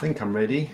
think I'm ready.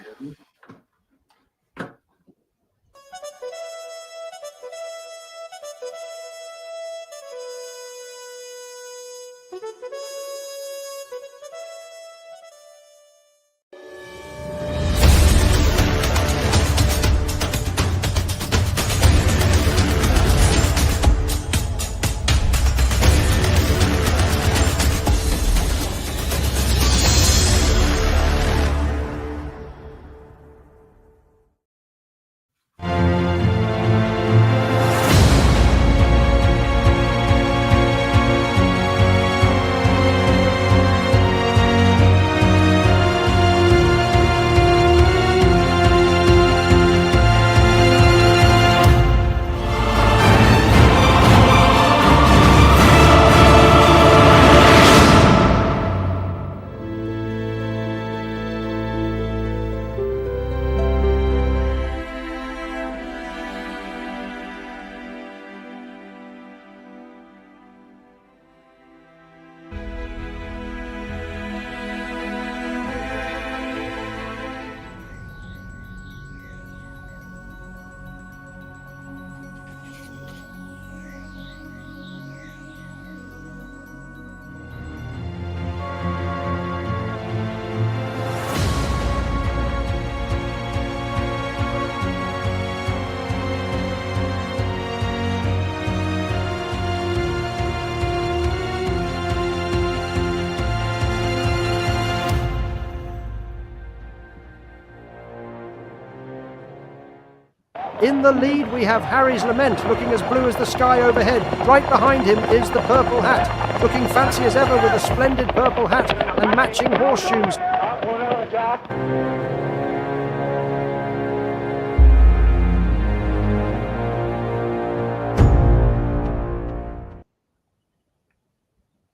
In the lead, we have Harry's Lament, looking as blue as the sky overhead. Right behind him is the Purple Hat, looking fancy as ever with a splendid purple hat and matching horseshoes.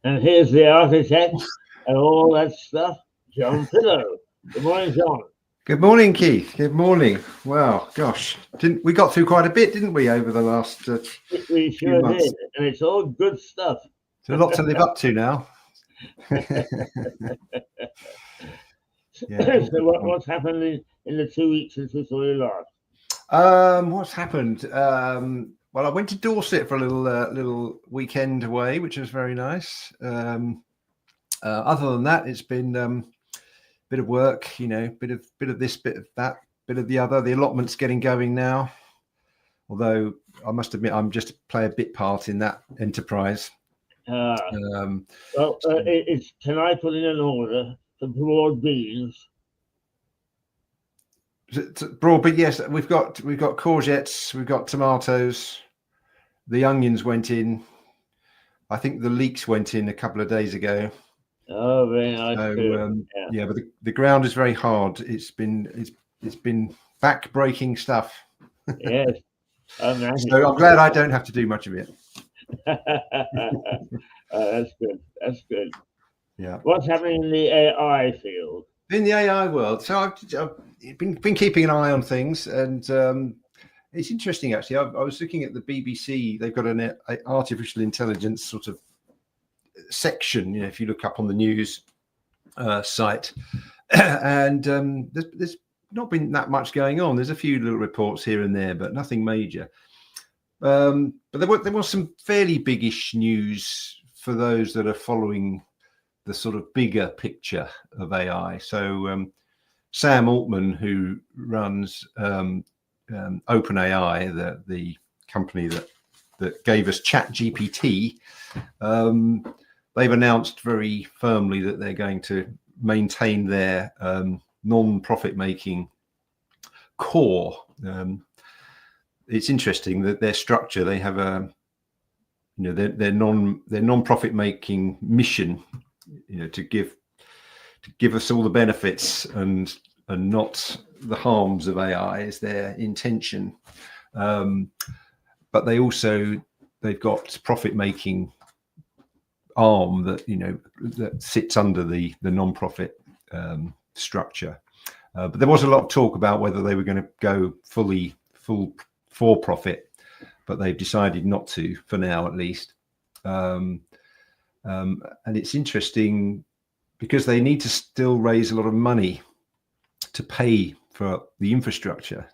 And here's the architect and all that stuff, John Prideaux. Good morning, John. Good morning, Keith. Good morning. Wow, gosh, we got through quite a bit, didn't we, over the last we sure did, and it's all good stuff. There's a lot to live up to now. Yeah. So what's happened in the 2 weeks since we saw you last? What's happened? Well, I went to Dorset for a little weekend away, which was very nice. Other than that, it's been bit of work, bit of this, bit of that, bit of the other. The allotment's getting going now, although I must admit I'm just play a bit part in that enterprise. Can I put in an order for broad beans? Broad beans, yes. We've got courgettes, we've got tomatoes. The onions went in. I think the leeks went in a couple of days ago. Oh, very nice. So, yeah, but the ground is very hard. It's been back-breaking stuff. Yes. So I'm glad I don't have to do much of it. That's good. That's good. Yeah. What's happening in the AI field? In the AI world, so I've been keeping an eye on things, and it's interesting actually. I was looking at the BBC. They've got an artificial intelligence sort of section, if you look up on the news site, and there's not been that much going on. There's a few little reports here and there, but nothing major. But there was some fairly biggish news for those that are following the sort of bigger picture of AI. So Sam Altman, who runs OpenAI, the company that gave us ChatGPT, they've announced very firmly that they're going to maintain their non-profit making core. It's interesting that their structure, they have their non-profit making mission, to give us all the benefits and not the harms of AI is their intention. But they've got profit making arm that sits under the non-profit structure. But there was a lot of talk about whether they were going to go full for profit, but they've decided not to for now, at least. And it's interesting because they need to still raise a lot of money to pay for the infrastructure.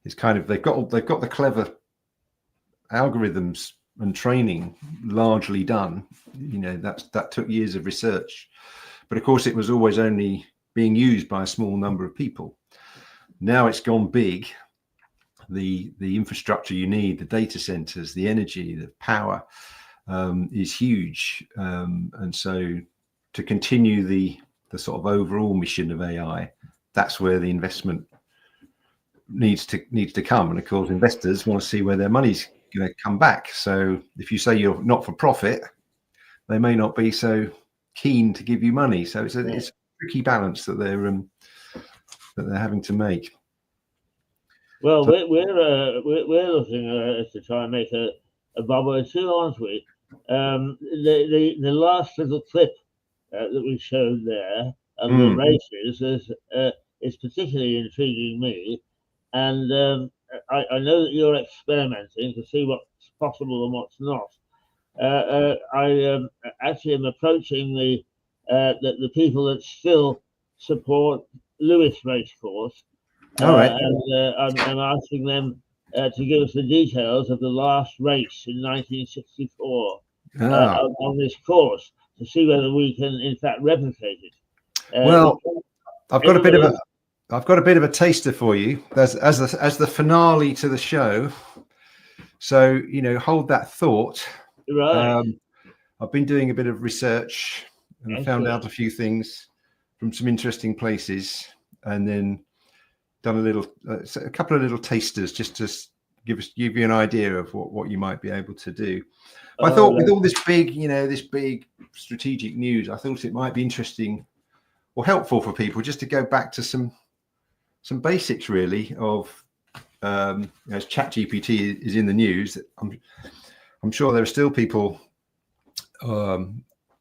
It's kind of they've got the clever algorithms and training largely done. That took years of research, but of course it was always only being used by a small number of people. Now it's gone big. The infrastructure you need, the data centers, the energy, the power is huge, and so to continue the sort of overall mission of AI, that's where the investment needs to come. And of course, investors want to see where their money's going to come back. So if you say you're not for profit, they may not be so keen to give you money. So it's a tricky balance that they're having to make. Well, we're looking to try and make a bob or two, aren't we? The last little clip that we showed there of the races is particularly intriguing me, and I know that you're experimenting to see what's possible and what's not. I actually am approaching the people that still support Lewis Racecourse. All right. And I'm asking them to give us the details of the last race in 1964 on this course, to see whether we can, in fact, replicate it. Well, I've got a bit of a taster for you as the finale to the show. So hold that thought. Right. I've been doing a bit of research, and I found out a few things from some interesting places, and then done a couple of little tasters just to give you an idea of what you might be able to do. I thought with all this big strategic news, I thought it might be interesting or helpful for people just to go back to some basics really of as ChatGPT is in the news. I'm sure there are still people,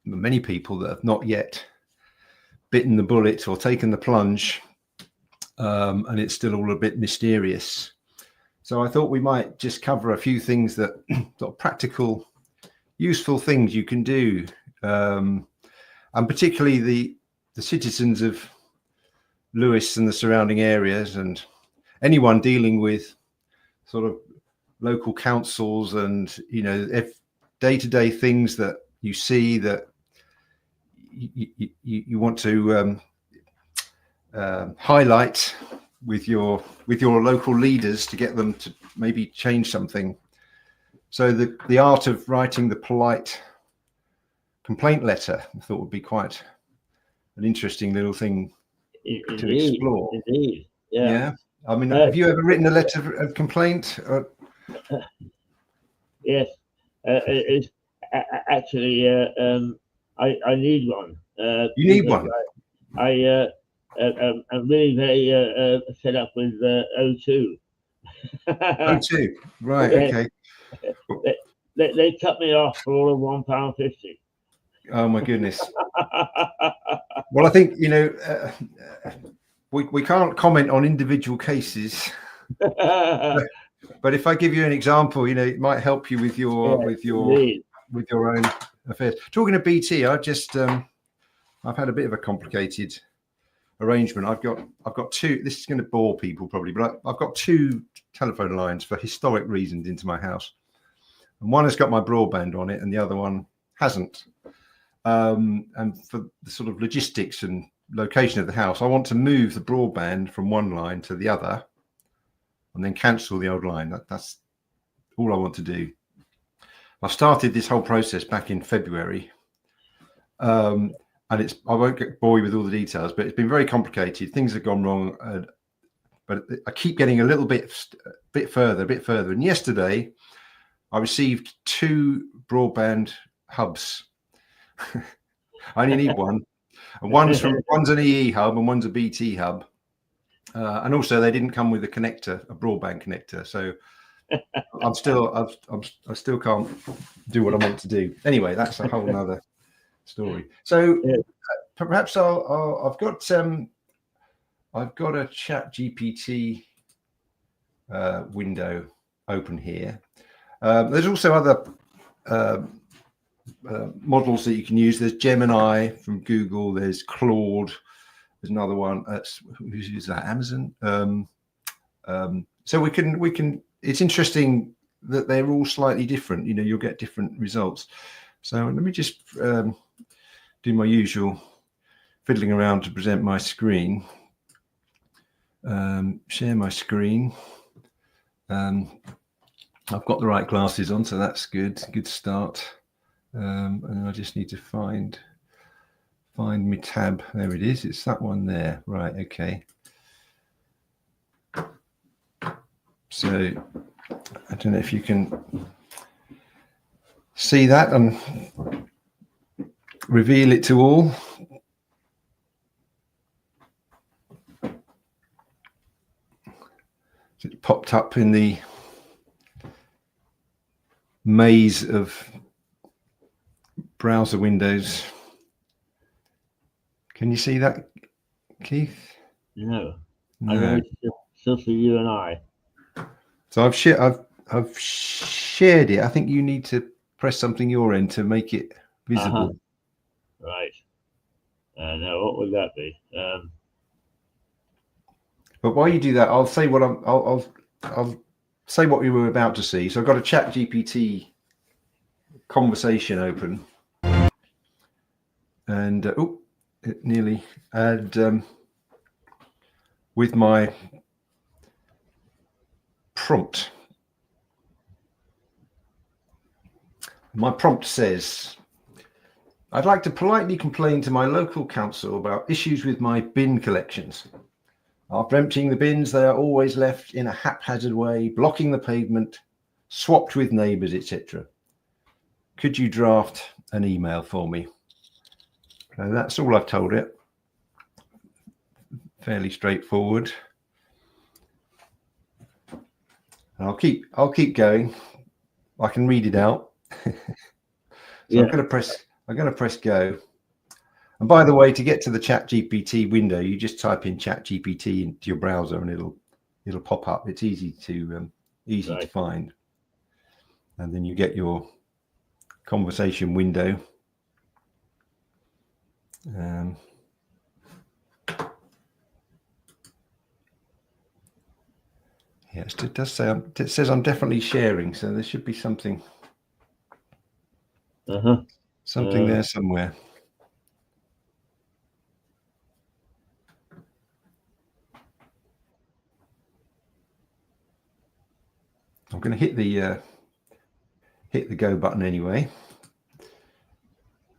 many people that have not yet bitten the bullet or taken the plunge, and it's still all a bit mysterious. So I thought we might just cover a few things that sort of practical, useful things you can do, and particularly the citizens of Lewis and the surrounding areas, and anyone dealing with sort of local councils and if day-to-day things that you see that you want to highlight with your local leaders to get them to maybe change something. So the art of writing the polite complaint letter, I thought would be quite an interesting little thing to explore. Indeed, yeah. I mean, have you ever written a letter of complaint? Yes, it's actually I need one. You need one. I'm really very fed up with O2. O2, right? Okay. They cut me off for all of £1.50. Oh my goodness. Well, I think we can't comment on individual cases, but if I give you an example, it might help you with your own affairs. Talking of BT, I've had a bit of a complicated arrangement. I've got two. This is going to bore people probably, but I've got two telephone lines for historic reasons into my house, and one has got my broadband on it, and the other one hasn't. And for the sort of logistics and location of the house, I want to move the broadband from one line to the other, and then cancel the old line. That's all I want to do. I started this whole process back in February. And I won't bore you with all the details, but it's been very complicated. Things have gone wrong, but I keep getting a little bit further. And yesterday, I received 2 broadband hubs. I only need one, and one's an EE hub and one's a BT hub, and also they didn't come with a broadband connector. So I still can't do what I want to do. Anyway, that's a whole nother story. So perhaps I've got a ChatGPT window open here. There's also other models that you can use. There's Gemini from Google. There's Claude There's another one. Who's that? Amazon. So we can. It's interesting that they're all slightly different. You know, you'll get different results. So let me just do my usual fiddling around to present my screen. Share my screen. I've got the right glasses on, so that's good. Good start. And I just need to find my tab. There it is. It's that one there. Right. Okay. So I don't know if you can see that and reveal it to all. It popped up in the maze of browser windows. Can you see that, Keith? No. I know it's just for you and I. So I've shared it. I think you need to press something your end to make it visible. Right. Now what would that be? But while you do that, I'll say what I'll say what we were about to see. So I've got a ChatGPT conversation open, and with my prompt. My prompt says, I'd like to politely complain to my local council about issues with my bin collections. After emptying the bins, they are always left in a haphazard way, blocking the pavement, swapped with neighbours, etc. Could you draft an email for me? So that's all I've told it. Fairly straightforward. And I'll keep going. I can read it out. So I'm going to press go. And by the way, to get to the ChatGPT window, you just type in ChatGPT into your browser, and it'll pop up. It's easy to find. And then you get your conversation window. Yes, it does say. It says I'm definitely sharing, so there should be something. Something there somewhere. I'm going to hit the go button anyway.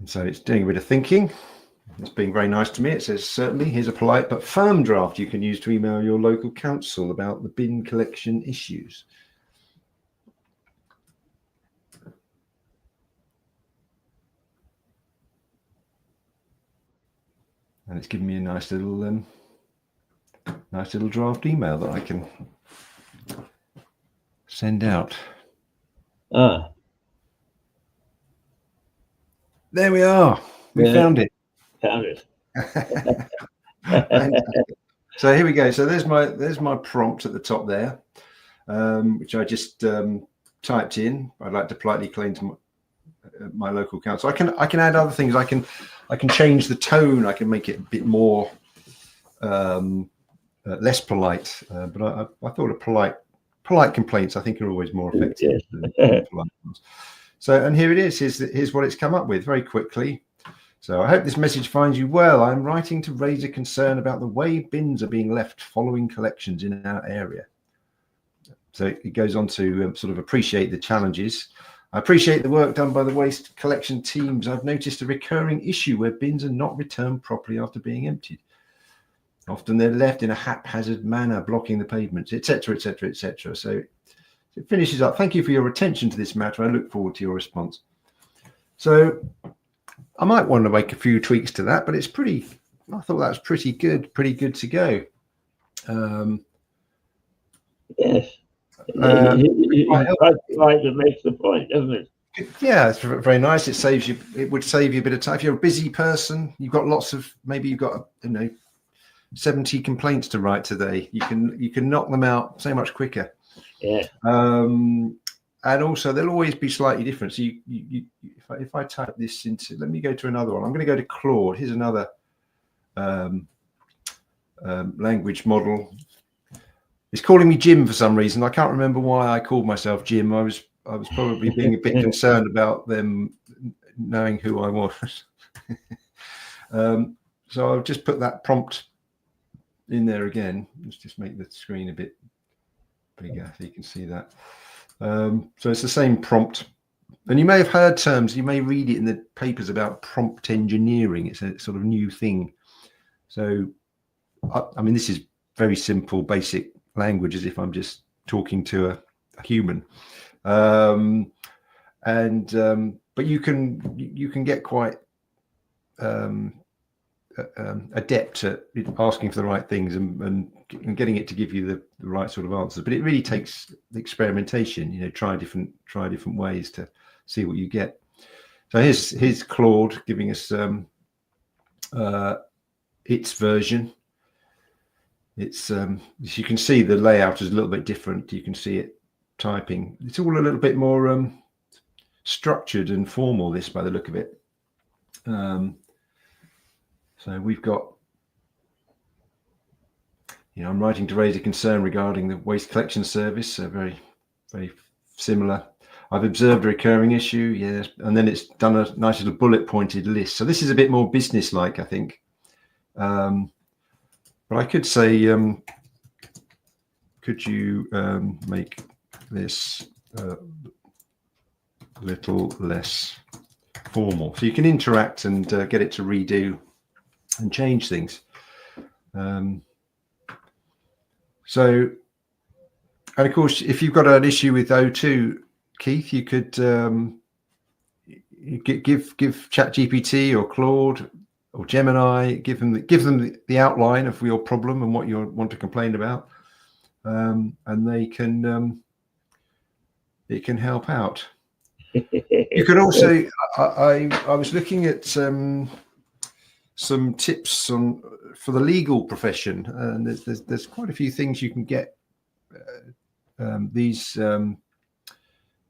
And so it's doing a bit of thinking. It's being very nice to me. It says, certainly, here's a polite but firm draft you can use to email your local council about the bin collection issues. And it's giving me a nice little draft email that I can send out. There we are. We found it. So here we go. So there's my prompt at the top there, which I just typed in. I'd like to politely claim to my local council. I can add other things. I can change the tone. I can make it a bit more less polite. But I thought a polite complaints I think are always more effective than polite ones. So, and here it is. Here's what it's come up with very quickly. So I hope this message finds you well. I'm writing to raise a concern about the way bins are being left following collections in our area. So it goes on to sort of appreciate the challenges. I appreciate the work done by the waste collection teams. I've noticed a recurring issue where bins are not returned properly after being emptied. Often they're left in a haphazard manner, blocking the pavements, etc., etc., etc. So it finishes up. Thank you for your attention to this matter. I look forward to your response. So I might want to make a few tweaks to that, but I thought that was pretty good to go. Yes. It makes the point, doesn't it? Yeah, it's very nice. It would save you a bit of time. If you're a busy person, you've got maybe you've got 70 complaints to write today. You can knock them out so much quicker. Yeah. And also they'll always be slightly different. So if I type this into, let me go to another one. I'm going to go to Claude. Here's another language model. It's calling me Jim for some reason. I can't remember why I called myself Jim. I was probably being a bit concerned about them knowing who I was. So I'll just put that prompt in there again. Let's just make the screen a bit bigger so you can see that. So it's the same prompt. And you may have heard terms, you may read it in the papers about prompt engineering. It's a sort of new thing. So, I mean, this is very simple, basic language, as if I'm just talking to a human. But you can get quite adept at asking for the right things and getting it to give you the right sort of answers. But it really takes the experimentation. Try different ways to see what you get. So here's Claude giving us its version. It's as you can see, the layout is a little bit different. You can see it typing. It's all a little bit more structured and formal, this, by the look of it. So we've got, I'm writing to raise a concern regarding the waste collection service. So very, very similar. I've observed a recurring issue, yes, and then it's done a nice little bullet pointed list. So this is a bit more business-like, I think. But I could say, could you make this a little less formal? So you can interact and get it to redo and change things. So, and of course, if you've got an issue with O2, Keith, you could give ChatGPT or Claude or Gemini, give them the outline of your problem and what you want to complain about, and they can it can help out. You can also, I was looking at some tips for the legal profession, and there's quite a few things you can get these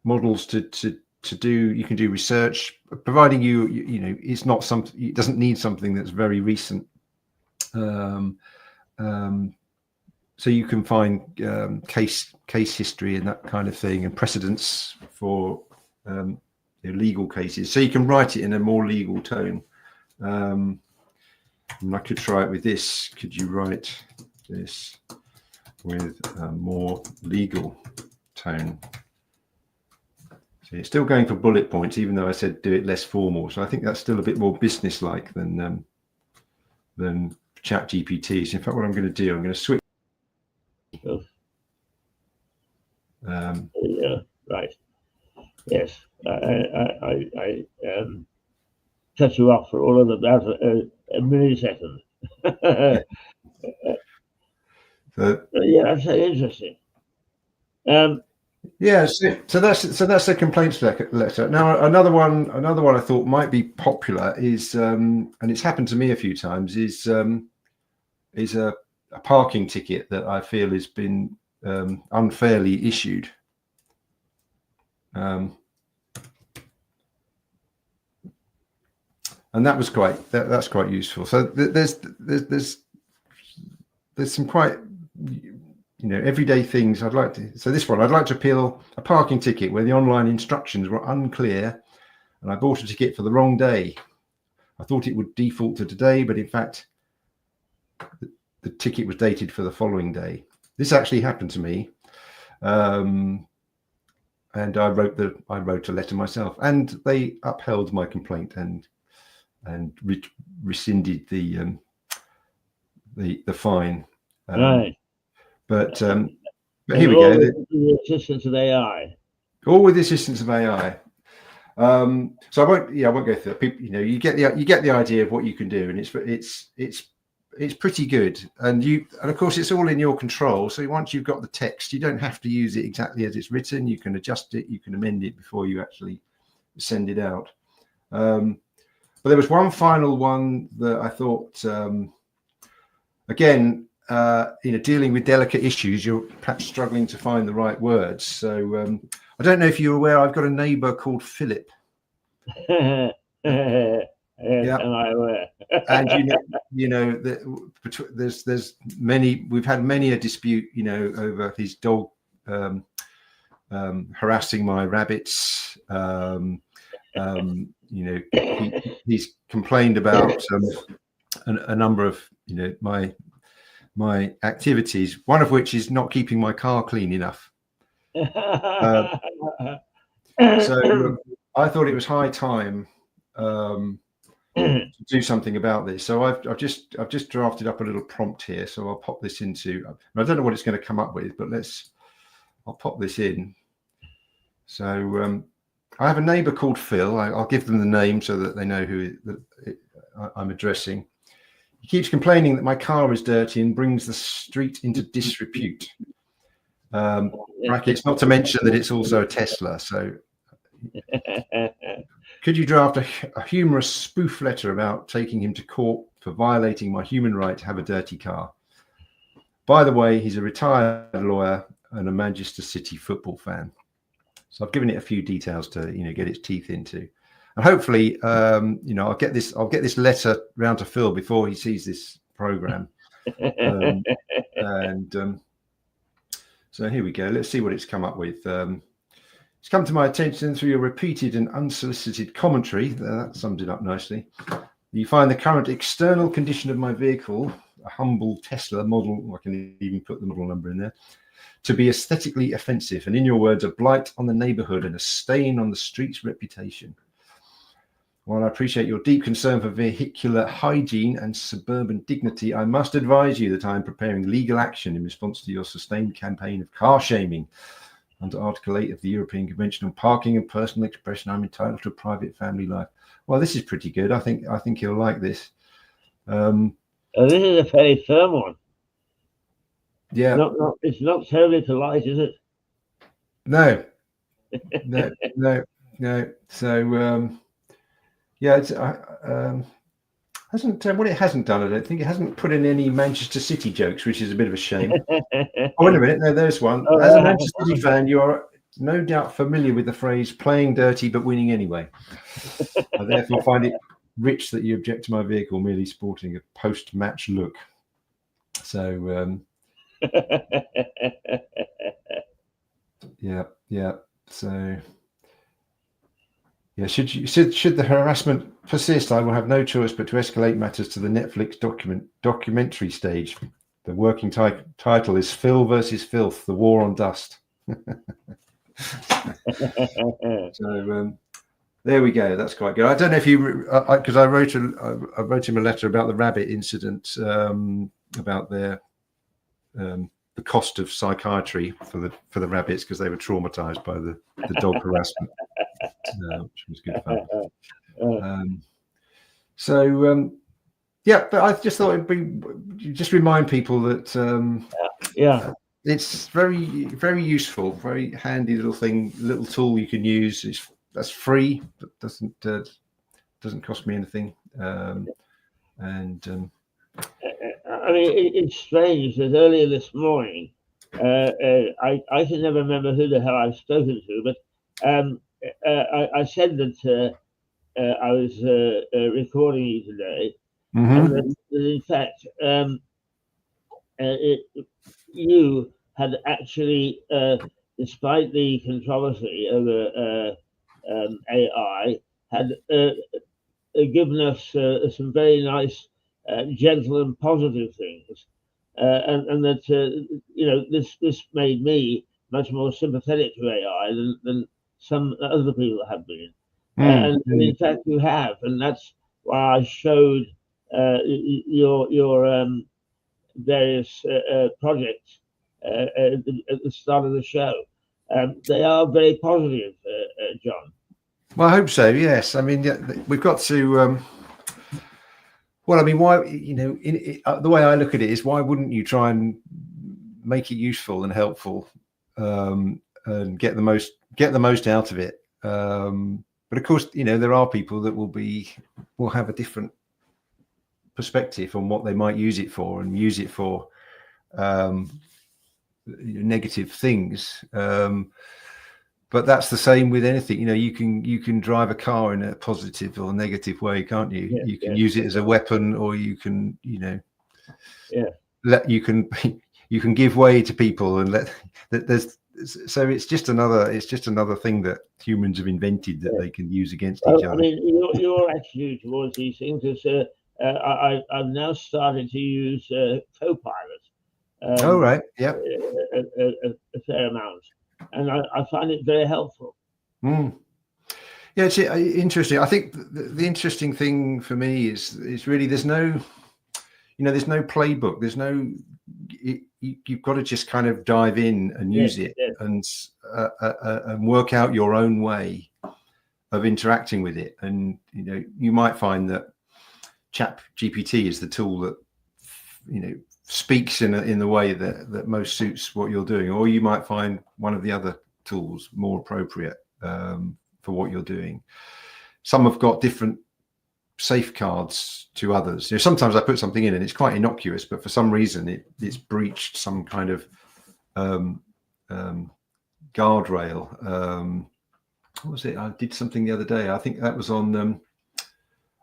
models to do. You can do research, providing it's not something, it doesn't need something that's very recent. So you can find case history and that kind of thing, and precedents for legal cases. So you can write it in a more legal tone. And I could try it with this. Could you write this with a more legal tone? So it's still going for bullet points, even though I said do it less formal. So I think that's still a bit more business-like than ChatGPT. So in fact, what I'm going to do, I'm going to switch. Yeah, right. Yes, I cut you off for all of about a millisecond. Yeah, that's interesting. Yeah, so that's a complaints letter. Now another one I thought might be popular is, and it's happened to me a few times, is a parking ticket that I feel has been unfairly issued. And that was that's quite useful. So there's some quite everyday things I'd like to. So this one, I'd like to appeal a parking ticket where the online instructions were unclear, and I bought a ticket for the wrong day. I thought it would default to today, but in fact, the ticket was dated for the following day. This actually happened to me, and I wrote a letter myself, and they upheld my complaint and rescinded the fine. Right. But here we go. With the assistance of AI. All with the assistance of AI. So I won't go through it. People, you get the idea of what you can do, and it's pretty good. And of course it's all in your control. So once you've got the text, you don't have to use it exactly as it's written. You can adjust it, you can amend it before you actually send it out. But there was one final one that I thought, again, dealing with delicate issues, you're perhaps struggling to find the right words. So I don't know if you're aware, I've got a neighbour called Philip. Yes, yeah. Am I aware? And there's many. We've had many a dispute, over his dog harassing my rabbits. He's complained about a number of my activities. One of which is not keeping my car clean enough. So I thought it was high time to do something about this. So I've just drafted up a little prompt here. So I'll pop this into. I don't know what it's going to come up with, but I'll pop this in. So I have a neighbour called Phil. I'll give them the name so that they know who I'm addressing. He keeps complaining that my car is dirty and brings the street into disrepute. Brackets, not to mention that it's also a Tesla. So could you draft a humorous spoof letter about taking him to court for violating my human right to have a dirty car? By the way, he's a retired lawyer and a Manchester City football fan. So I've given it a few details to get its teeth into, and hopefully I'll get this letter round to Phil before he sees this program. So here we go. Let's see what it's come up with. It's come to my attention through your repeated and unsolicited commentary. That sums it up nicely. You find the current external condition of my vehicle, a humble Tesla model, I can even put the model number in there, to be aesthetically offensive, and in your words, a blight on the neighbourhood and a stain on the street's reputation. While I appreciate your deep concern for vehicular hygiene and suburban dignity, I must advise you that I am preparing legal action in response to your sustained campaign of car shaming. Under Article 8 of the European Convention on Parking and Personal Expression, I'm entitled to a private family life. Well, this is pretty good. I think you'll like this. This is a fairly firm one. Yeah. It's not terribly polite, is it? No. So it's hasn't what it hasn't done. I don't think it hasn't put in any Manchester City jokes, which is a bit of a shame. Oh, wait a minute. No, there's one. As a Manchester City fan, you are no doubt familiar with the phrase "playing dirty but winning anyway." I therefore find it rich that you object to my vehicle merely sporting a post-match look. So. Yeah. So, yeah. Should the harassment persist, I will have no choice but to escalate matters to the Netflix documentary stage. The working title is "Phil versus Filth: The War on Dust." So there we go. That's quite good. I don't know if you, because I wrote him a letter about the rabbit incident, about their. The cost of psychiatry for the rabbits because they were traumatized by the dog harassment, which was good fun. But I just thought it'd be just remind people that it's very, very useful, very handy little tool you can use. That's free, but doesn't cost me anything, I mean, it's strange that earlier this morning, I can never remember who the hell I've spoken to, but I said that I was recording you today, and that in fact you had actually, despite the controversy over AI, had given us some very nice, gentle and positive things, and that this made me much more sympathetic to AI than some other people have been, and in fact you have, and that's why I showed your various projects at the start of the show. They are very positive, John. Well, I hope so. Yes, I mean we've got to. Well, I mean, why? The way I look at it is, why wouldn't you try and make it useful and helpful, and get the most out of it? But of course, there are people that will have a different perspective on what they might use it for, and use it for negative things. But but that's the same with anything. You can drive a car in a positive or negative way, can't you? Yeah, you can use it as a weapon, or you can you can give way to people and let that there's. So it's just another thing that humans have invented that they can use against each other. I mean, your attitude towards these things is I've now started to use Copilot. Oh, right. Yeah. A fair amount, and I find it very helpful. Yeah, it's interesting. I think the interesting thing for me is really there's no playbook. There's no you've got to just kind of dive in and use it and work out your own way of interacting with it. And you might find that ChatGPT is the tool that speaks in the way that most suits what you're doing, or you might find one of the other tools more appropriate for what you're doing. Some have got different safeguards to others. Sometimes I put something in and it's quite innocuous, but for some reason it's breached some kind of guardrail. What was it? I did something the other day. I think that was on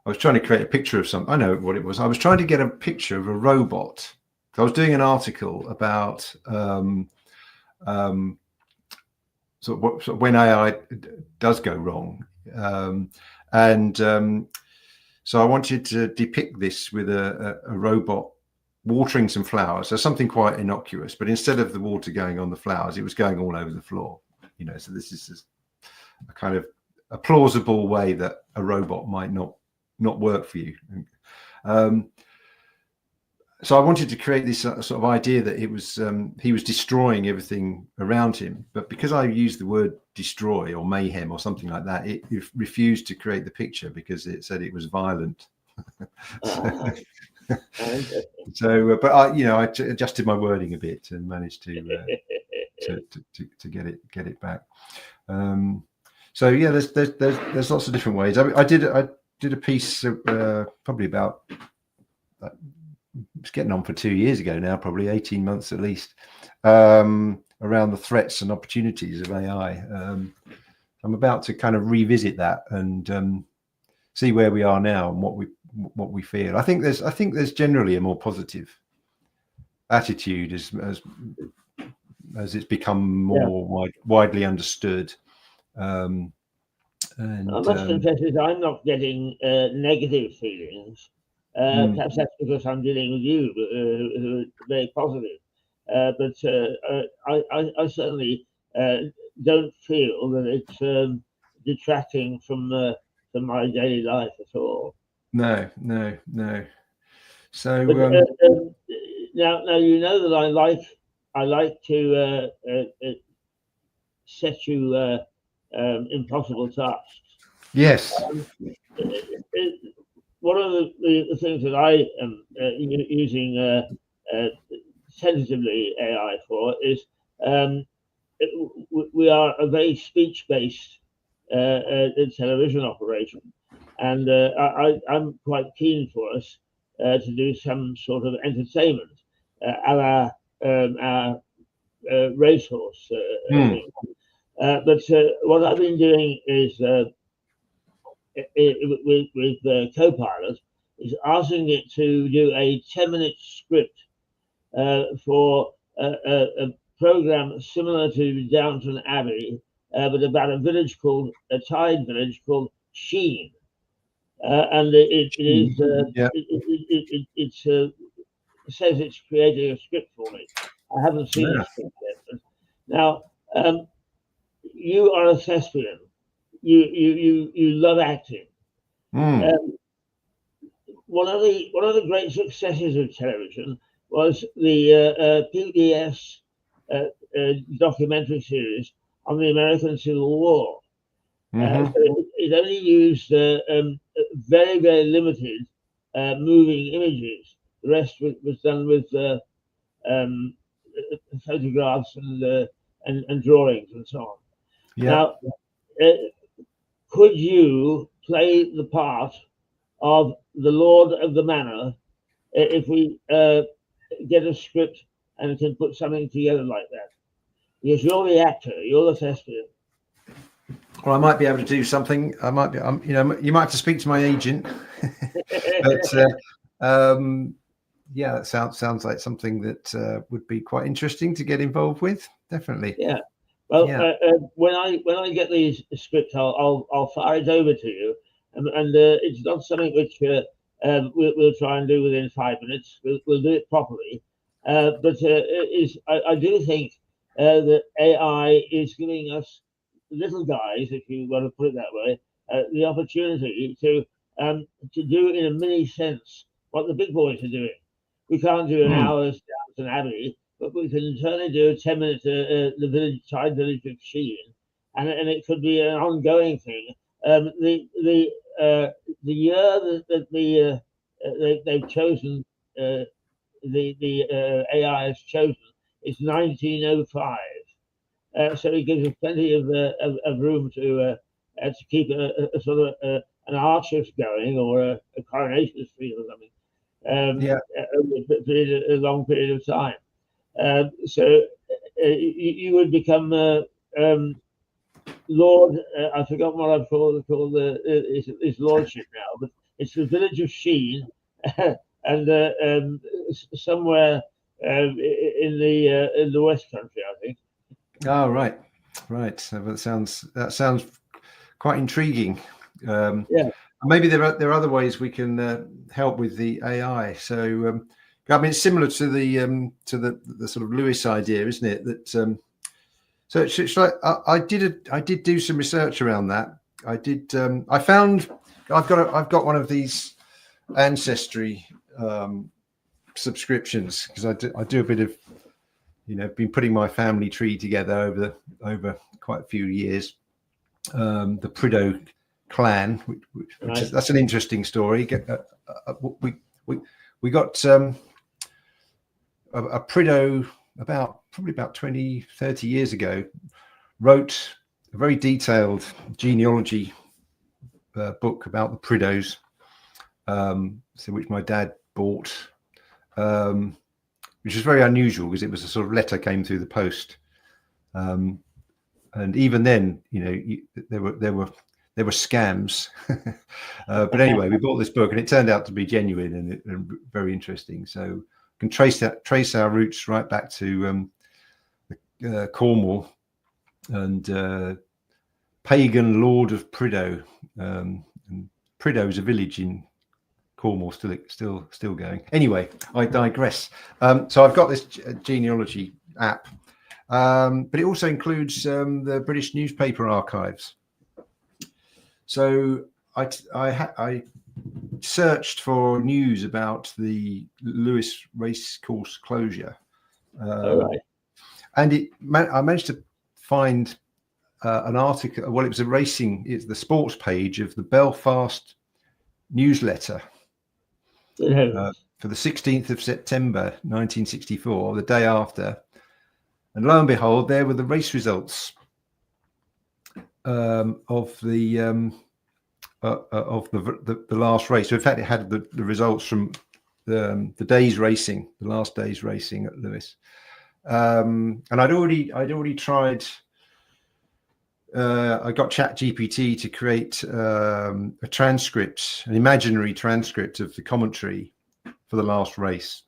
I was trying to create a picture of something. I know what it was. I was trying to get a picture of a robot. I was doing an article about sort of when AI does go wrong, so I wanted to depict this with a robot watering some flowers. So something quite innocuous, but instead of the water going on the flowers, it was going all over the floor. So this is a kind of a plausible way that a robot might not work for you. So I wanted to create this sort of idea that it was he was destroying everything around him, but because I used the word destroy or mayhem or something like that, it refused to create the picture because it said it was violent. But I adjusted my wording a bit and managed to get it back. So yeah, there's lots of different ways. I did a piece probably about. It's getting on for 2 years ago now, probably 18 months at least, around the threats and opportunities of AI. I'm about to kind of revisit that and see where we are now and what we feel. I think there's generally a more positive attitude as it's become more widely understood. And I must confess that I'm not getting negative feelings. Perhaps that's because I'm dealing with you, who are very positive. But I certainly don't feel that it's detracting from my daily life at all. No. So but, now you know that I like to set you impossible tasks. Yes. One of the things that I am using tentatively AI for is we are a very speech-based television operation, and I'm quite keen for us to do some sort of entertainment a la our racehorse thing. But what I've been doing is with Copilot is asking it to do a 10-minute script for a program similar to Downton Abbey, but about a tide village called Sheen, and it says it's creating a script for me. I haven't seen a script yet. Now, you are a thespian. You love acting. One of the great successes of television was the PBS documentary series on the American Civil War. So it only used very, very limited moving images. The rest was done with photographs and drawings and so on. Now, could you play the part of the Lord of the Manor if we get a script and can put something together like that? Because you're the actor, you're the thespian. Or I might be able to do something. I might be, you might have to speak to my agent. But yeah, that sounds like something that would be quite interesting to get involved with. Definitely. Yeah. Well, Yeah. when I get these scripts, I'll fire it over to you, and it's not something which we'll try and do within 5 minutes. We'll do it properly, but I do think that AI is giving us little guys, if you want to put it that way, the opportunity to do in a mini sense what the big boys are doing. We can't do an hour's Downton Abbey, but we can certainly do 10 minutes the village of Sheen, and it could be an ongoing thing. The year that they've chosen, the AI has chosen, is 1905. So it gives us plenty of room to keep a sort of an arches going, or a coronation street or something. Over a long period of time. So you would become Lord. I've forgotten what I've called his lordship now, but it's the village of Sheen, and somewhere in the West Country, I think. Oh, right. So that sounds quite intriguing. Yeah. Maybe there are other ways we can help with the AI. So, I mean, it's similar to the sort of Lewis idea, isn't it? That so it's like I did do some research around that. I found I've got one of these Ancestry subscriptions, because I do a bit of, been putting my family tree together over quite a few years. The Prideaux clan, which that's an interesting story. We got a Prideaux probably about 20, 30 years ago, wrote a very detailed genealogy book about the Prideaux, which my dad bought, which is very unusual because it was a sort of letter came through the post, and even then, there were scams. But anyway, we bought this book, and it turned out to be genuine and very interesting. So we can trace our roots right back to Cornwall, and pagan Lord of Prideaux. And Prideaux is a village in Cornwall, still going. Anyway, I digress. So I've got this genealogy app, but it also includes the British newspaper archives. So I searched for news about the Lewis racecourse closure, and I managed to find an article. Well, it was it's the sports page of the Belfast newsletter for the 16th of September 1964, the day after, and lo and behold, there were the race results of the last race. So in fact, it had the results from the day's racing, the last day's racing at Lewis. And I'd already tried. I got ChatGPT to create a transcript, an imaginary transcript of the commentary for the last race,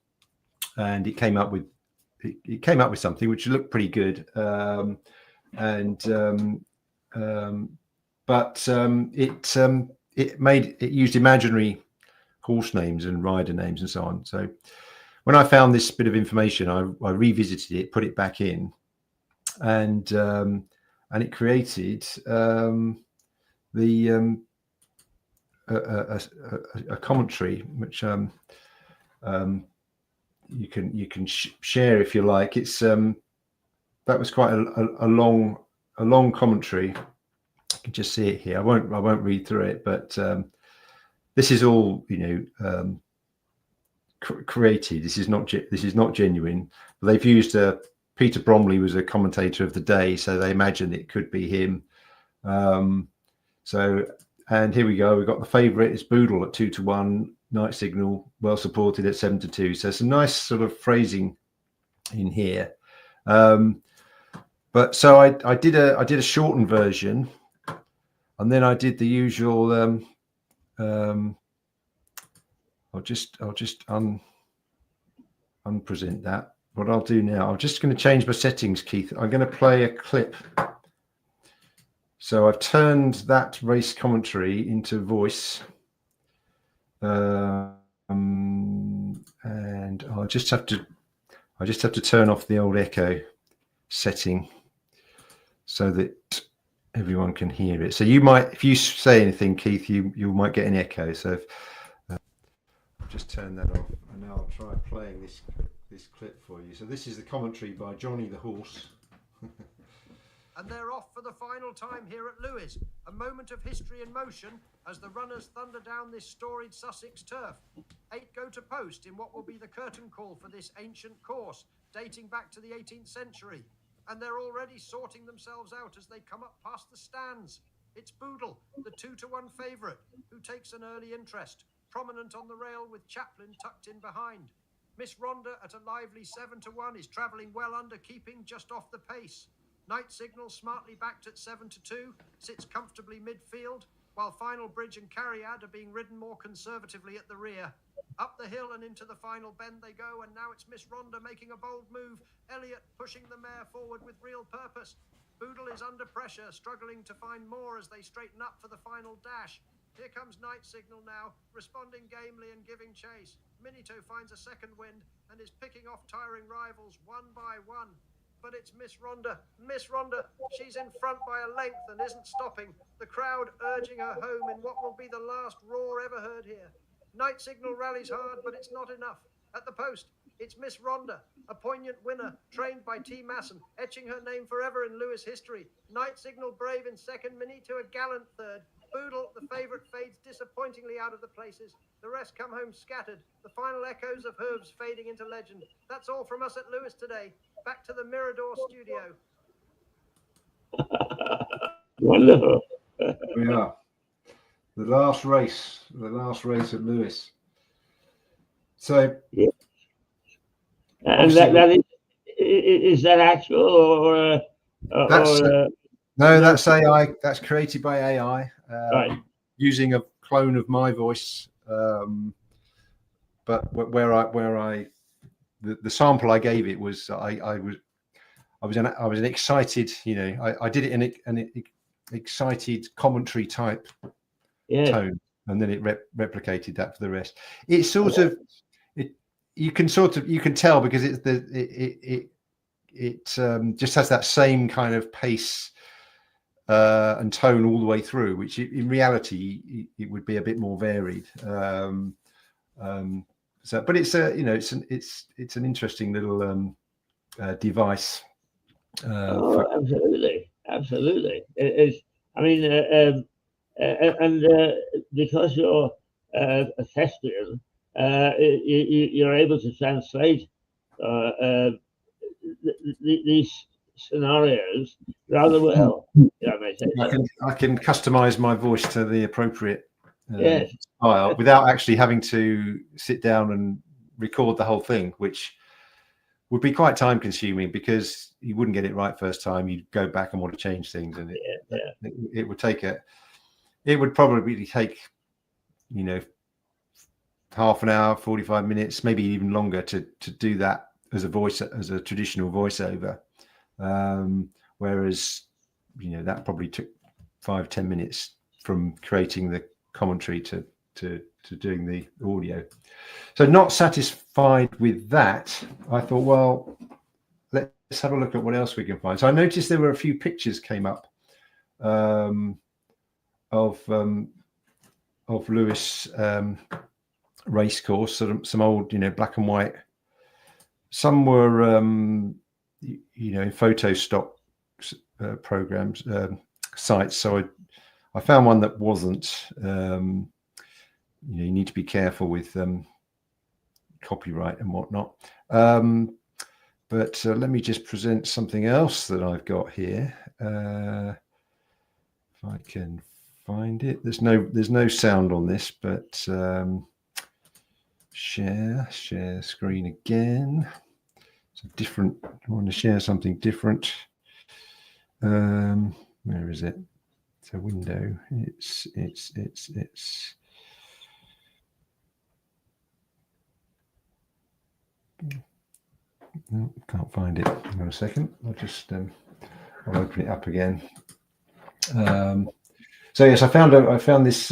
and it came up with something which looked pretty good. But it used imaginary horse names and rider names and so on. So when I found this bit of information, I revisited it, put it back in, and it created a commentary which you can share if you like. It's that was quite a long commentary. You can just see it here. I won't read through it, but this is all created. This is not genuine. But they've used Peter Bromley was a commentator of the day, so they imagined it could be him. So, and here we go. We've got the favourite is Boodle at 2-1. Night Signal well supported at 7-2. So some nice sort of phrasing in here. But so I did a shortened version, and then I did the usual. I'll just unpresent that. What I'll do now, I'm just going to change my settings, Keith. I'm going to play a clip. So I've turned that race commentary into voice, and I just have to turn off the old echo setting so that everyone can hear it. So you might, if you say anything, Keith, you might get an echo. So I'll just turn that off, and now I'll try playing this clip for you. So this is the commentary by Johnny the horse. And they're off for the final time here at Lewes. A moment of history in motion as the runners thunder down this storied Sussex turf. 8 go to post in what will be the curtain call for this ancient course, dating back to the 18th century. And they're already sorting themselves out as they come up past the stands. It's Boodle, the 2-to-1 favourite, who takes an early interest, prominent on the rail with Chaplin tucked in behind. Miss Rhonda at a lively 7-to-1 is travelling well under keeping just off the pace. Night Signal, smartly backed at 7-to-2, sits comfortably midfield, while Final Bridge and Cariad are being ridden more conservatively at the rear. Up the hill and into the final bend they go, and now it's Miss Rhonda making a bold move. Elliot pushing the mare forward with real purpose. Boodle is under pressure, struggling to find more as they straighten up for the final dash. Here comes Night Signal now, responding gamely and giving chase. Minito finds a second wind and is picking off tiring rivals one by one. But it's Miss Rhonda. Miss Rhonda, she's in front by a length and isn't stopping. The crowd urging her home in what will be the last roar ever heard here. Night Signal rallies hard, but it's not enough. At the post, it's Miss Rhonda, a poignant winner, trained by T. Masson, etching her name forever in Lewis history. Night Signal brave in second, Minito a gallant third. Boodle, the favourite, fades disappointingly out of the places. The rest come home scattered, the final echoes of hooves fading into legend. That's all from us at Lewis today. Back to the Mirador studio. Wonderful. Yeah. The last race at Lewis. So, yeah. And that is that actual or no, that's AI. That's created by AI, right. using a clone of my voice. But the sample I gave it was I was an excited, I did it in an excited commentary type tone, and then it replicated that for the rest. It's sort of you can tell because it just has that same kind of pace and tone all the way through, which in reality it would be a bit more varied. But it's it's an interesting little device. Absolutely. It's, I mean, and because you're a thespian, you're able to translate these scenarios rather well. I can customize my voice to the appropriate style without actually having to sit down and record the whole thing, which would be quite time consuming because you wouldn't get it right first time. You'd go back and want to change things, and it would take it would probably take half an hour, 45 minutes, maybe even longer to do that as a traditional voiceover. Whereas that probably took 5-10 minutes from creating the commentary to doing the audio. So not satisfied with that, I thought, well, let's have a look at what else we can find. So I noticed there were a few pictures came up of Lewis race course, some old black and white. Some were photo stock programs, sites. So I found one that wasn't. You need to be careful with copyright and whatnot. But let me just present something else that I've got here. If I can find it, there's no sound on this, but share screen again. So different. I want to share something different. Where is it? a window. It's. No, can't find it. Hang on a second. I'll just I'll open it up again. So yes, I found this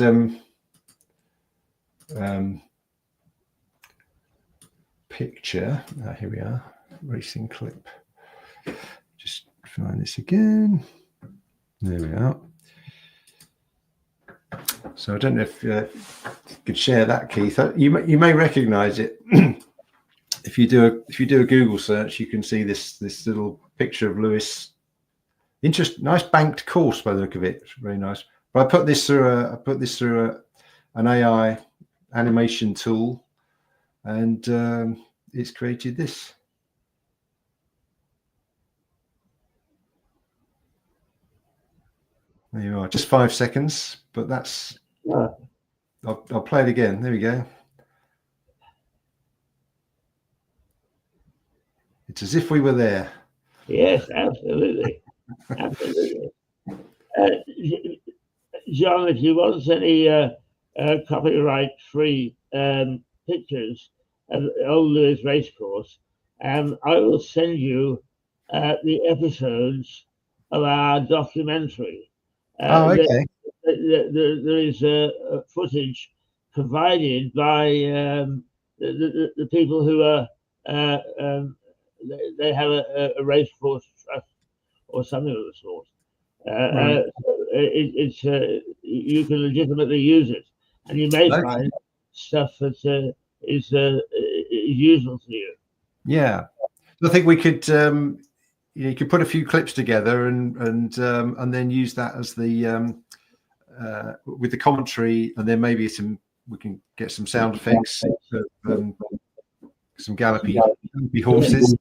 picture. Here we are, racing clip. Just find this again. There we are. So I don't know if you could share that, Keith. You may recognise it. If you do a Google search, you can see this little picture of Lewis. Nice banked course by the look of it. It's very nice. But I put this through an AI animation tool, and it's created this. There you are. Just 5 seconds, but that's. I'll play it again. There we go. It's as if we were there. Yes, absolutely. Absolutely. John, if you want any copyright-free pictures of Old Lewis Racecourse, I will send you the episodes of our documentary. Okay. There is footage provided by the people who are they have a racecourse trust or something of the sort. Right. It's you can legitimately use it, and you may find stuff that is useful to you. Yeah, I think we could. You could put a few clips together and then use that as the with the commentary, and then maybe we can get some sound effects, some gallopy horses.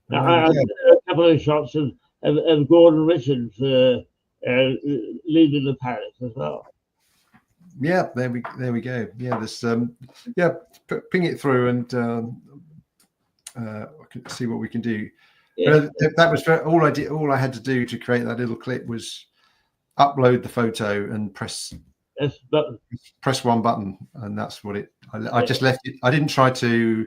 Now, I have a couple of shots of Gordon Richards leading the paddock as well. Yeah, there we go. Yeah, there's ping it through and see what we can do. Yeah. That was all I did. All I had to do to create that little clip was upload the photo and press one button, and that's what it. I just left it. I didn't try to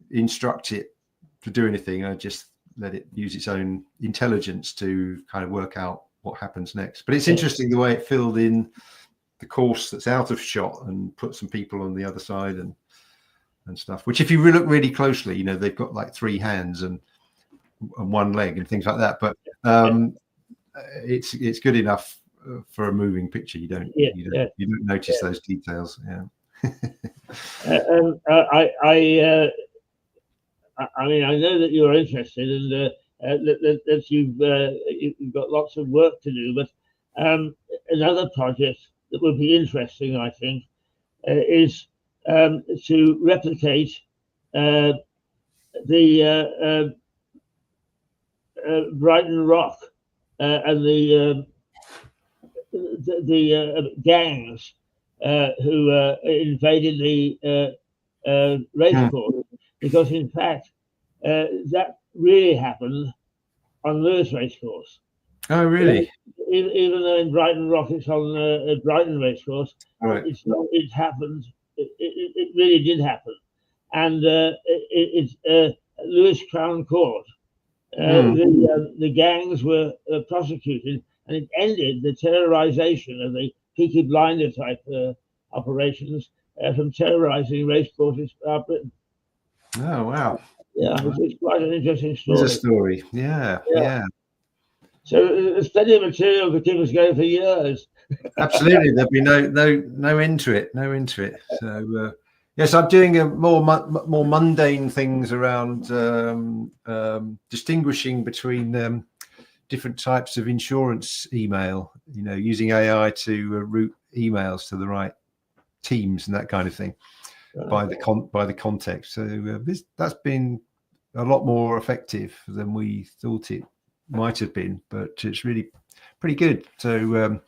instruct it to do anything. I just let it use its own intelligence to kind of work out what happens next. But it's interesting the way it filled in the course that's out of shot and put some people on the other side and stuff. Which, if you look really closely, they've got like 3 hands and one leg and things like that. But it's good enough for a moving picture. You don't notice those details. Yeah. I mean, I know that you're interested and that you've got lots of work to do, but another project that would be interesting, I think, is to replicate the Brighton Rock and the gangs who invaded the racecourse, because in fact that really happened on Lewis Racecourse. Oh, really? Even though in Brighton Rock it's on a Brighton Racecourse, right. It happened. It really did happen, and it's Lewis Crown Court. The gangs were prosecuted, and it ended the terrorization of the Peaky Blinder type operations from terrorizing racecourses throughout Britain. Oh, wow. Yeah, it's quite an interesting story. It's a story. Yeah. So there's plenty of material to keep us going for years. Absolutely, there'll be no end to it. No end to it. So yes, I'm doing a more mundane things around distinguishing between different types of insurance email. Using AI to route emails to the right teams and that kind of thing by the context. So that's been a lot more effective than we thought it might have been, but it's really pretty good. So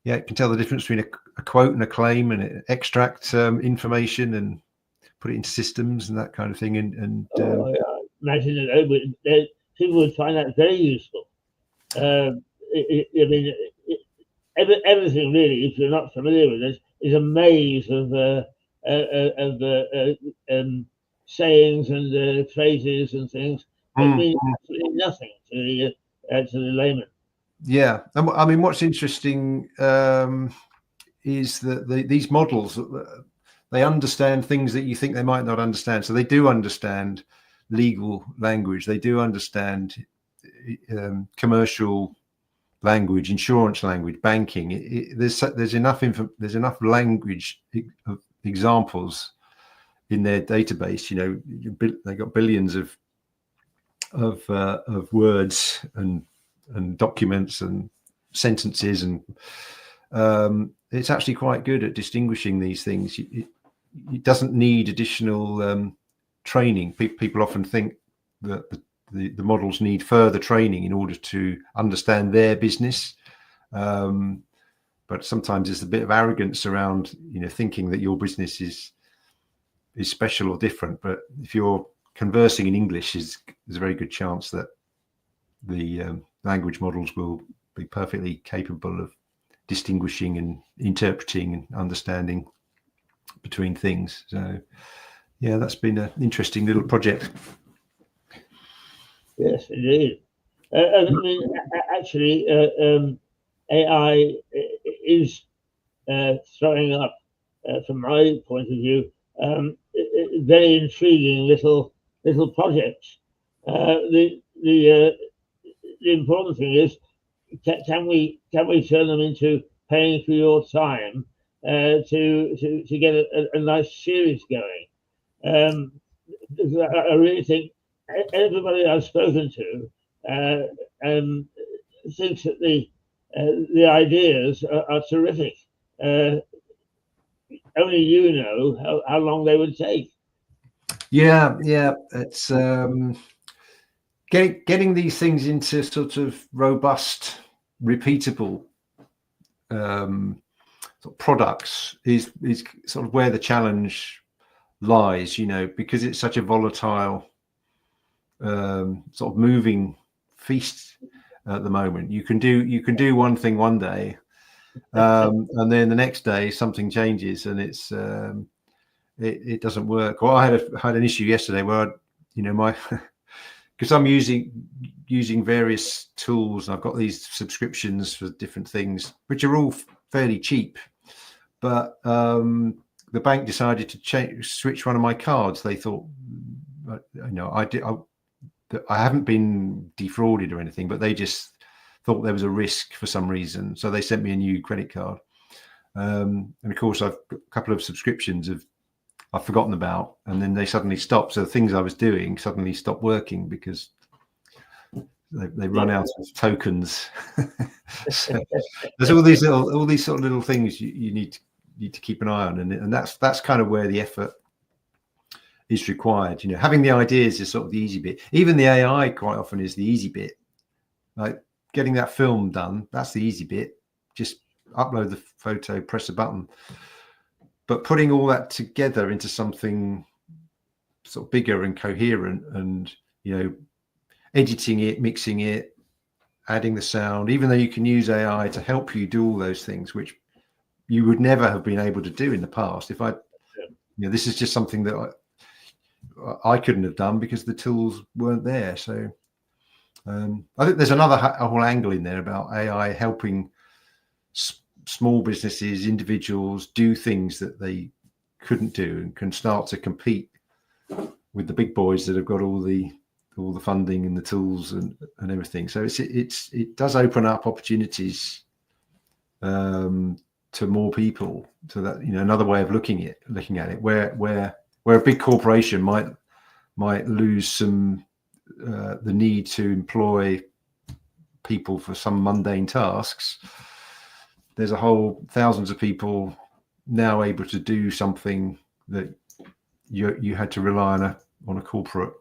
it can tell the difference between a quote and a claim, and it extracts information and put it into systems and that kind of thing. And imagine that people would find that very useful. everything really, if you're not familiar with it, is a maze of sayings and phrases and things that mean absolutely nothing to the layman. Yeah, I mean, what's interesting is that these models, they understand things that you think they might not understand. So they do understand legal language. They do understand commercial language, insurance language, banking. There's enough language examples in their database. They got billions of words and documents and sentences, and it's actually quite good at distinguishing these things. It doesn't need additional training. People often think that the models need further training in order to understand their business, but sometimes there's a bit of arrogance around thinking that your business is special or different. But if you're conversing in English, there's a very good chance that the language models will be perfectly capable of distinguishing and interpreting and understanding between things. So yeah, that's been an interesting little project. Yes, indeed. I mean, actually, AI is throwing up, from my point of view, very intriguing little projects. The important thing is, can we turn them into paying for your time to get a nice series going? I really think everybody I've spoken to thinks that the ideas are terrific. Only you know how long they would take. Yeah, it's getting these things into sort of robust, repeatable sort of products is sort of where the challenge lies, because it's such a volatile sort of moving feast at the moment. You can do one thing one day, and then the next day something changes and it doesn't work. Well, I had an issue yesterday where because I'm using various tools, and I've got these subscriptions for different things, which are all fairly cheap, but the bank decided to switch one of my cards. They thought, I haven't been defrauded or anything, but they just thought there was a risk for some reason. So they sent me a new credit card. And of course, I've got a couple of subscriptions I've forgotten about, and then they suddenly stopped. So the things I was doing suddenly stopped working because they run out of tokens. So there's all these sort of little things you need to keep an eye on, and that's kind of where the effort is required. Having the ideas is sort of the easy bit. Even the AI quite often is the easy bit. Like getting that film done, that's the easy bit. Just upload the photo, press a button. But putting all that together into something sort of bigger and coherent, and editing it, mixing it, adding the sound, even though you can use AI to help you do all those things, which you would never have been able to do in the past. If this is just something that I couldn't have done because the tools weren't there. So I think there's a whole angle in there about AI helping small businesses, individuals do things that they couldn't do, and can start to compete with the big boys that have got all the funding and the tools and everything. So it does open up opportunities to more people. So that another way of looking at it, where a big corporation might lose some the need to employ people for some mundane tasks. There's a whole thousands of people now able to do something that you had to rely on a corporate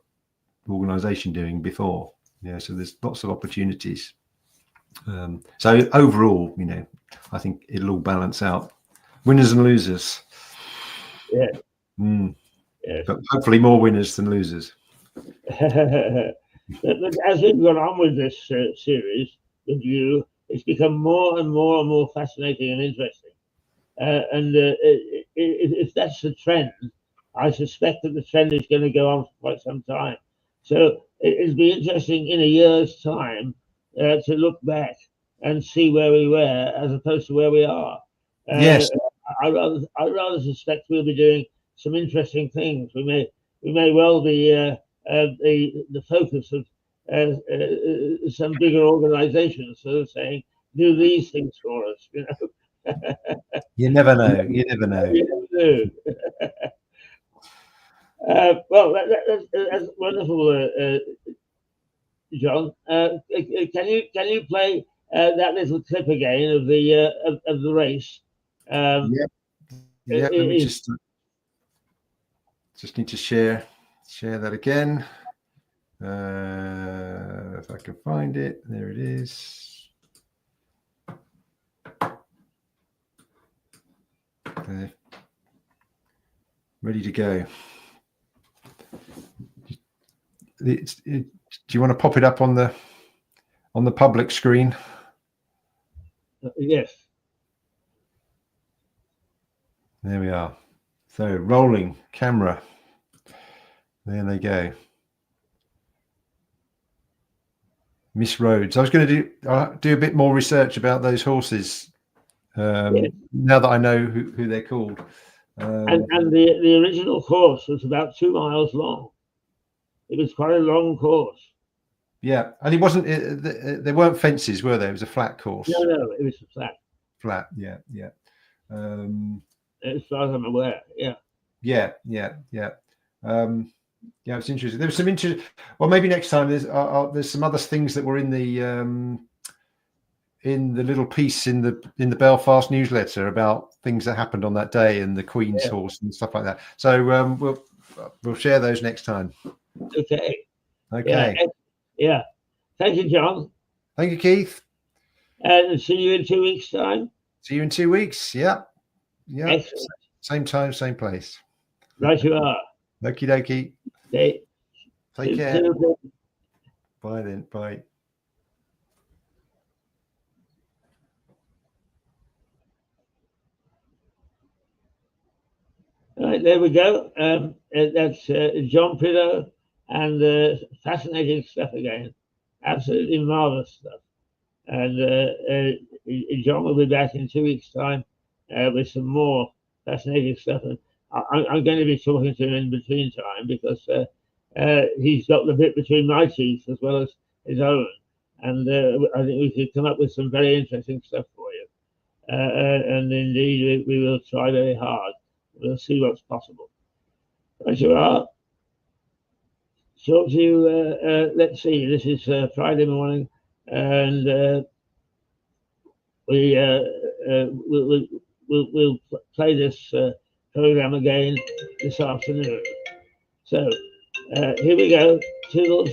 organization doing before. So there's lots of opportunities. So overall, I think it'll all balance out, winners and losers. Yeah. Yes. But hopefully more winners than losers. But as we've gone on with this series with you, it's become more and more and more fascinating and interesting. If that's the trend, I suspect that the trend is going to go on for quite some time. So it'll be interesting in a year's time to look back and see where we were as opposed to where we are. Yes. I rather suspect we'll be doing some interesting things. We may well be the focus of some bigger organisations, sort of saying, "Do these things for us," you know. You never know. You never know. You never know. Well, that's wonderful, John. Can you play that little clip again of the race? Yeah. Let me just need to share that again. If I can find it, there it is. There. Ready to go. Do you want to pop it up on the public screen? Yes. There we are. So rolling camera. There they go. Miss Rhodes. I was going to do a bit more research about those horses. Yes. Now that I know who they're called. And the original course was about 2 miles long. It was quite a long course. Yeah, and it wasn't. There weren't fences, were there? It was a flat course. No, it was flat. Flat, yeah. As far as I'm aware, yeah. Yeah, it's interesting. There was some interest. Well, maybe next time there's some other things that were in the little piece in the Belfast newsletter about things that happened on that day and the Queen's horse and stuff like that. So we'll share those next time. Okay. Yeah. Thank you, John. Thank you, Keith. And see you in 2 weeks' time. See you in 2 weeks. Yeah. Excellent. Same time, same place. Right you are. Okie dokie. Okay. Take care. Bye then. Bye. All right, there we go. That's John Prideaux, and fascinating stuff again. Absolutely marvelous stuff. And John will be back in 2 weeks' time with some more fascinating stuff. And I'm going to be talking to him in between time because he's got the bit between my teeth as well as his own. And I think we could come up with some very interesting stuff for you. And indeed, we will try very hard. We'll see what's possible. Right you are. Talk to you. Let's see. This is Friday morning, and we'll play this program again this afternoon. So here we go. Toodles.